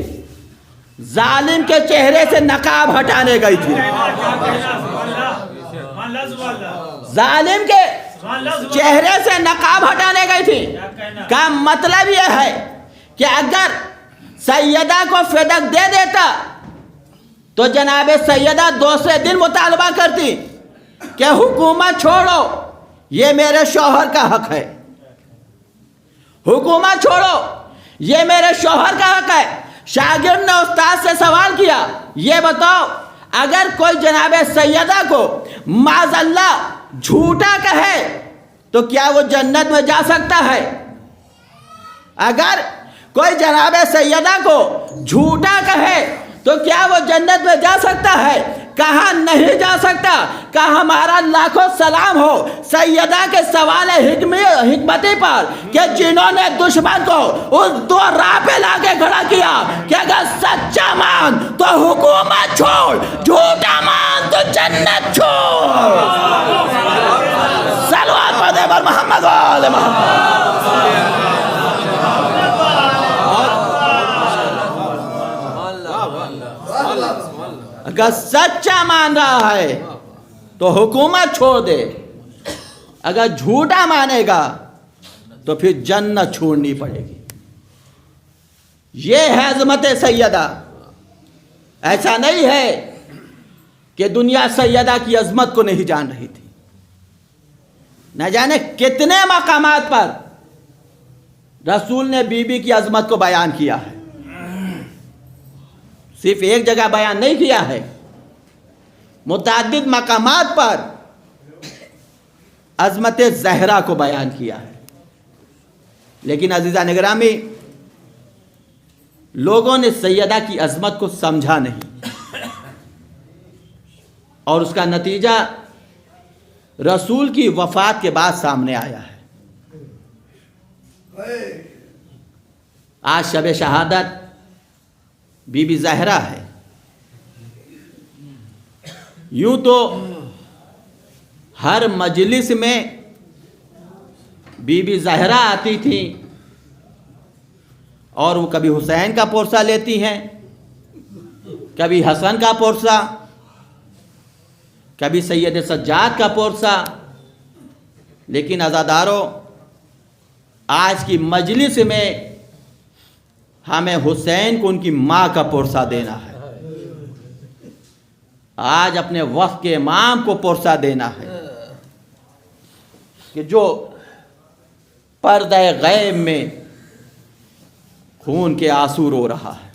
जालिम के चेहरे से नकाब हटाने गई थी। जालिम के चेहरे से नकाब हटाने गई थी। का मतलब यह है कि अगर सैयदा को फ़ायदा दे देता तो जनाब सैयदा दूसरे दिन मुतालबा करती कि हुकूमत छोड़ो, ये मेरे शौहर का हक है। हुकूमत छोड़ो, ये मेरे शौहर का हक है। शागिर्द ने उस्ताद से सवाल किया, ये बताओ अगर कोई जनाब सैयदा को माज़अल्लाह झूठा कहे तो क्या वो जन्नत में जा सकता है? अगर कोई जनाब सैयदा को झूठा कहे तो क्या वो जन्नत में जा सकता है? कहा नहीं जा सकता। कहा हमारा लाखों सलाम हो सैयदा के सवाल हिकमती पर कि जिन्होंने दुश्मन को उस दो राह पे लाके खड़ा किया कि अगर सच्चा मान तो हुकूमत छोड़, झूठा मान तो जन्नत छोड़। सलवात पढ़ दे बर मोहम्मद वाले मोहम्मद। अगर सच्चा मान रहा है तो हुकूमत छोड़ दे, अगर झूठा मानेगा तो फिर जन्नत छोड़नी पड़ेगी। ये है अज़मत सैयदा। ऐसा नहीं है कि दुनिया सैयदा की अज़मत को नहीं जान रही थी। न जाने कितने मकामात पर रसूल ने बीबी की अज़मत को बयान किया है। सिर्फ एक जगह बयान नहीं किया है, मुतअद्दिद मकामात पर अज़मत ज़हरा को बयान किया है। लेकिन अज़ीज़ा निगरामी, लोगों ने सैयदा की अज़मत को समझा नहीं और उसका नतीजा रसूल की वफ़ात के बाद सामने आया है। आज शब शहादत बीबी ज़हरा है। यूं तो हर मजलिस में बीबी ज़हरा आती थी और वो कभी हुसैन का पोरसा लेती हैं, कभी हसन का पोरसा, कभी सैयद सज्जाद का पोरसा। लेकिन अज़ादारों, आज की मजलिस में हमें हुसैन को उनकी माँ का पोरसा देना है। आज अपने वक्त के इमाम को पोरसा देना है कि जो पर्दे गैब में खून के आंसू रो रहा है।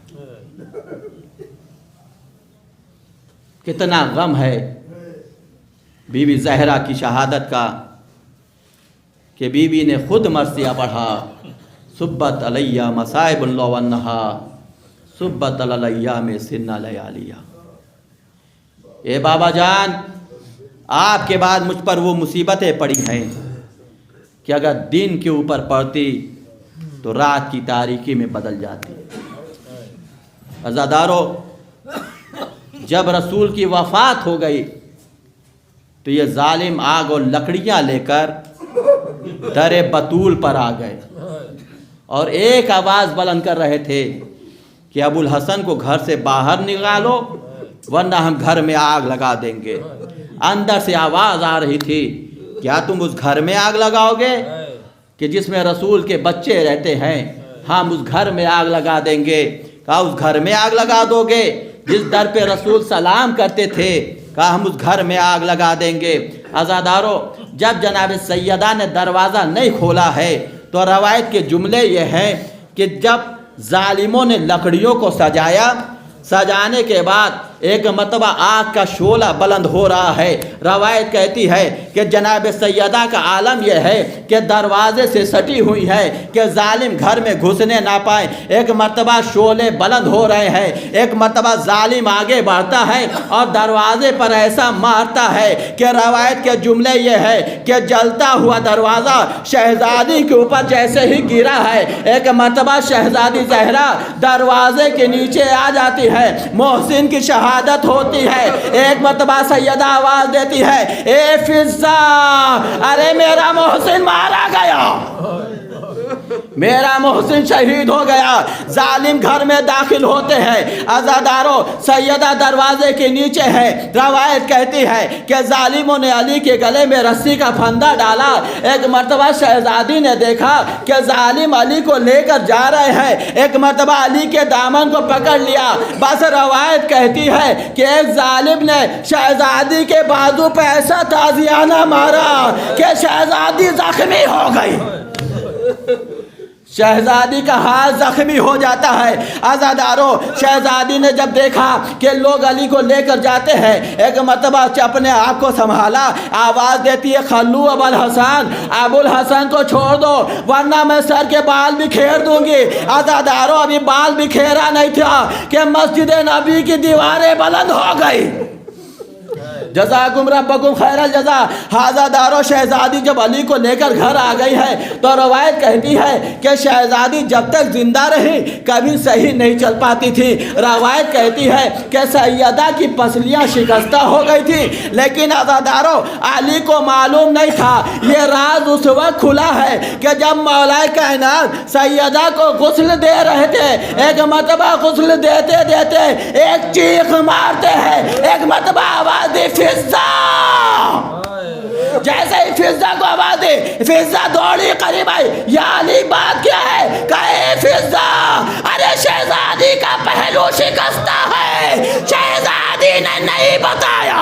कितना गम है बीबी ज़हरा की शहादत का कि बीबी ने खुद मरसिया पढ़ा, सुब्बत अलैया मसाइबुन लवन्नहा सुब्बत अलैया में सिन्ना लयालिया। ए बाबा जान, आपके बाद मुझ पर वो मुसीबतें पड़ी हैं कि अगर दिन के ऊपर पड़ती तो रात की तारीकी में बदल जाती। अज़ादारों, जब रसूल की वफ़ात हो गई तो ये जालिम आग और लकड़ियाँ लेकर दरे बतूल पर आ गए और एक आवाज़ बुलंद कर रहे थे कि अबुल हसन को घर से बाहर निकालो वरना हम घर में आग लगा देंगे। अंदर से आवाज़ आ रही थी, क्या तुम उस घर में आग लगाओगे कि जिसमें रसूल के बच्चे रहते हैं? हम उस घर में आग लगा देंगे। कहा उस घर में आग लगा दोगे जिस दर पे रसूल सलाम करते थे? कहा हम उस घर में आग लगा देंगे। अज़ादारों, जब जनाब सैयदा ने दरवाज़ा नहीं खोला है तो रवायत के जुमले ये हैं कि जब जालिमों ने लकड़ियों को सजाया। सजाने के बाद एक मरतबा आग का शोला बुलंद हो रहा है। रवायत कहती है कि जनाब सैयदा का आलम यह है कि दरवाजे से सटी हुई है कि जालिम घर में घुसने ना पाए। एक मरतबा शोले बुलंद हो रहे हैं, एक मरतबा जालिम आगे बढ़ता है और दरवाजे पर ऐसा मारता है कि रवायत के जुमले ये है कि जलता हुआ दरवाज़ा शहजादी के ऊपर जैसे ही गिरा है, एक मरतबा शहजादी जहरा दरवाजे के नीचे आ जाती है। मोहसिन की शहादत होती है। एक मरतबा सैयदा आवाज देती है, ए फिजा, अरे मेरा मोहसिन मारा गया, मेरा मोहसिन शहीद हो गया। जालिम घर में दाखिल होते हैं। अज़ादारों, सैयदा दरवाजे के नीचे है। रवायत कहती है कि जालिमों ने अली के गले में रस्सी का फंदा डाला। एक मरतबा शहजादी ने देखा कि जालिम अली को लेकर जा रहे हैं। एक मरतबा अली के दामन को पकड़ लिया। बस रवायत कहती है कि एक जालिम ने शहजादी के बाजू पे ऐसा ताजियाना मारा कि शहजादी जख्मी हो गई। शहजादी का हाथ जख्मी हो जाता है। आज़ादारों, शहजादी ने जब देखा कि लोग अली को लेकर जाते हैं, एक मरतबा अपने आप को संभाला। आवाज़ देती है, खल्लू अबुल हसन, अबुल हसन को छोड़ दो वरना मैं सर के बाल बिखेर दूंगी। आज़ादारों, अभी बाल बिखेरा नहीं था कि मस्जिद नबी की दीवारें बुलंद हो गई। जज़ाकुम रब्बकुम खैरल जज़ा। हाज़ादारों, शहजादी जब अली को लेकर घर आ गई है तो रवायत कहती है कि शहजादी जब तक जिंदा रही कभी सही नहीं चल पाती थी। रवायत कहती है कि सैयदा की पसलियाँ शिकस्ता हो गई थी, लेकिन आज़ादारों, अली को मालूम नहीं था। ये राज उस वक्त खुला है कि जब मौलाए कायनात सैयदा को गुस्ल दे रहे थे। एक मरतबा गुस्ल देते देते एक चीख मारते हैं, एक मरतबा आवाज़ दी, फिजा। जैसे ही फिजा को आवाज दी, फिजा दौड़ी करीब आई। या अली, बात क्या है? कहे फिजा, अरे शहजादी का पहलू शिकस्ता है। शहजादी ने नहीं बताया,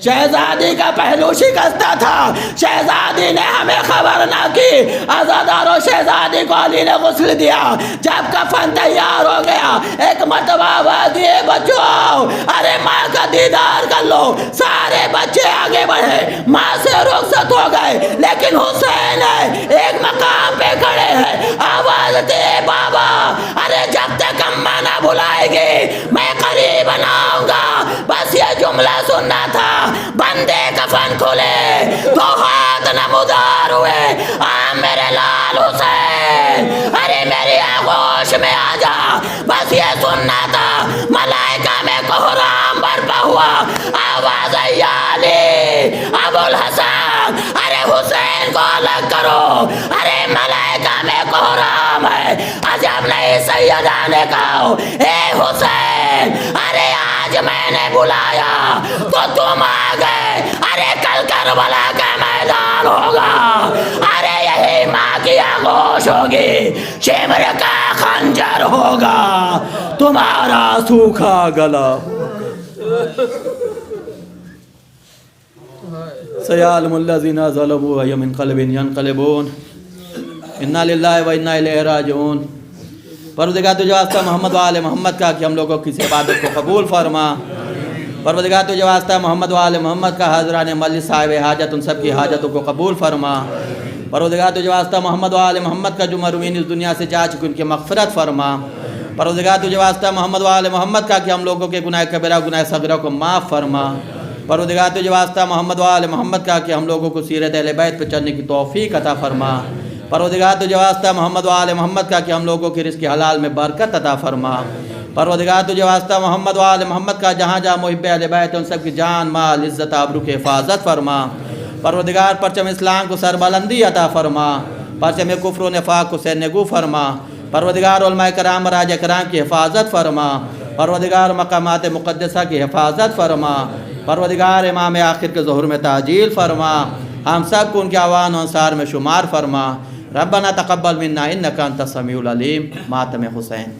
शहजादी का पहलू शिकस्ता था। शहजादी ने हमें खबर ना की। आज़ादारों, शहजादी को अली ने गुस्ल दिया। जब कफन तैयार हो गया, एक मरतबा आवाज़ दिए, बच्चों, अरे माँ का दीदार कर लो। सारे बच्चे आगे बढ़े, माँ से रुखसत हो गए, लेकिन हुसैन है एक मकाम पे खड़े हैं। आवाज़ दे, बाबा, अरे जब तक अम्मा ना बुलाएगी मैं करीब बनाऊंगा। बस ये जुमला सुनना था। बंदे कफन खुले तो हाथ नमूदार हुए, आ मेरे लाल हुसैन, अरे मेरी आगोश में आ जा। बस ये सुनना था। मलाइका में कोहराम बरपा हुआ। आवाज आई, या अली, अबुल हसन, अरे हुसैन को अलग करो। अरे मलाइका में कोहराम है। अजब नहीं सैयदा ने कहा, ए हुसैन, अरे आज मैंने बुलाया तो तुम आ गए। अरे कल करबला का मैदान होगा। अरे यही माँ की आगोश होगी, शिमर का खंजर होगा, तुम्हारा सूखा गला। सयालमुल्लज़ीना ज़लमू व यनक़लिबून यनक़लिबून इन्ना लिल्लाहि व इन्ना इलैहि राजिऊन। परवरदिगार तुझे वास्ता मोहम्मद व आले मोहम्मद का कि हम लोगों की इबादत को कबूल फरमा। परवरदिगार तुझे वास्ता मोहम्मद व आले मोहम्मद का हाज़रान मजलिस साहिब हाजत उन सब की हाजतों को कबूल फरमा। परवरदिगार तुझे वास्ता मोहम्मद व आले मोहम्मद का जो मरवीन इस दुनिया से जा चुके उनकी मग़फ़िरत फरमा। परवरदिगार तुझे वास्ता मोहम्मद व आले मोहम्मद का कि हम लोगों के गुनाह कबीरा गुनाह सग़ीरा को माफ़ फरमा। परवरदिगार तुझे वास्ता मोहम्मद व आले मोहम्मद का कि हम लोगों को सीरत अहले बैत पर चलने की तौफ़ीक अता फरमा। परवरदिगार तुझे वास्ता मोहम्मद व आले मोहम्मद का कि हम लोगों के रिज़्क़ हलाल में बरकत अता फरमा। परवरदिगार तुझे वास्ता मोहम्मद व आले मोहम्मद का जहाँ जहाँ मुहिब्बे अहले बैत उन सब की जान माल इज़्ज़त आबरू की हिफाजत फरमा। परवरदिगार परचम इस्लाम को सरबलंदी अता फरमा। परचम कुफ्र व निफाक को सरनगू फरमा। परवरदिगार उलमाए कराम राज कराम की हिफाजत फरमा। परवरदिगार मकामात मुक़द्दसा की हिफाजत फरमा। परवरदिगार इमाम आखिर के ज़ुहूर में ताजील फरमा। हम सब को उनके आवान अंसार में शुमार फरमा। रब्बना तक़ब्बल मिन्ना इन्नका अंतस समीउल अलीम। मातम हुसैन।